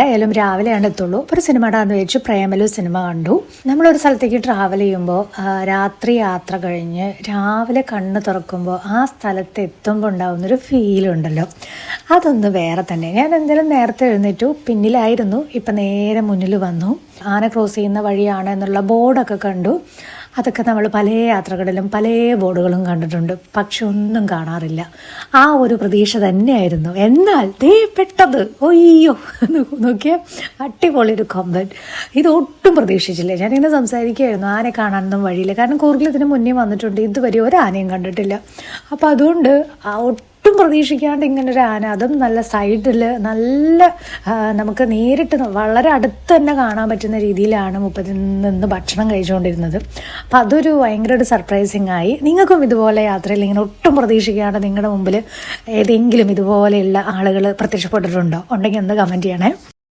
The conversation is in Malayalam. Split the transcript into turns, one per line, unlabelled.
ആയാലും രാവിലെയാണ് എത്തുള്ളൂ. ഒരു സിനിമ ഇടാന്ന് വെച്ച് പ്രേമലു സിനിമ കണ്ടു. നമ്മളൊരു സ്ഥലത്തേക്ക് ട്രാവൽ ചെയ്യുമ്പോൾ രാത്രി യാത്ര കഴിഞ്ഞ് രാവിലെ കണ്ണ് തുറക്കുമ്പോൾ ആ സ്ഥലത്ത് എത്തുമ്പോൾ ഉണ്ടാകുന്നൊരു ഫീലുണ്ടല്ലോ, അതൊന്ന് വേറെ തന്നെ. ഞാൻ എന്തായാലും നേരത്തെ എഴുന്നേറ്റു, പിന്നിലായിരുന്നു, ഇപ്പം നേരെ മുന്നിൽ വന്നു. ആന ക്രോസ് ചെയ്യുന്ന വഴിയാണ് എന്നുള്ള ബോർഡൊക്കെ കണ്ടു. അതൊക്കെ നമ്മൾ പല യാത്രകളിലും പല ബോർഡുകളും കണ്ടിട്ടുണ്ട്, പക്ഷെ ഒന്നും കാണാറില്ല. ആ ഒരു പ്രതീക്ഷ തന്നെയായിരുന്നു. എന്നാൽ ദേ പെട്ടത്, ഒയ്യോ നോക്കിയ അടിപൊളി ഒരു കൊമ്പൻ. ഇതൊട്ടും പ്രതീക്ഷിച്ചില്ല. ഞാനിങ്ങനെ സംസാരിക്കുകയായിരുന്നു, ആനയെ കാണാനൊന്നും വഴിയില്ല. കാരണം കൂർഗിൽ ഇതിന് മുന്നേ വന്നിട്ടുണ്ട്, ഇതുവരെ ഒരു ആനയും കണ്ടിട്ടില്ല. അപ്പോൾ അതുകൊണ്ട് ഒട്ടും പ്രതീക്ഷിക്കാണ്ട് ഇങ്ങനൊരു ആന, അതും നല്ല സൈഡിൽ നല്ല നമുക്ക് നേരിട്ട് വളരെ അടുത്ത് തന്നെ കാണാൻ പറ്റുന്ന രീതിയിലാണ് മുപ്പതിൽ നിന്ന് ഭക്ഷണം കഴിച്ചുകൊണ്ടിരുന്നത്. അപ്പം അതൊരു ഭയങ്കര ഒരു സർപ്രൈസിങ് ആയി. നിങ്ങൾക്കും ഇതുപോലെ യാത്രയിൽ ഇങ്ങനെ ഒട്ടും പ്രതീക്ഷിക്കാണ്ട് നിങ്ങളുടെ മുമ്പിൽ ഏതെങ്കിലും ഇതുപോലെയുള്ള ആളുകൾ പ്രത്യക്ഷപ്പെട്ടിട്ടുണ്ടോ? ഉണ്ടെങ്കിൽ ഒന്ന് കമൻറ്റ് ചെയ്യണേ.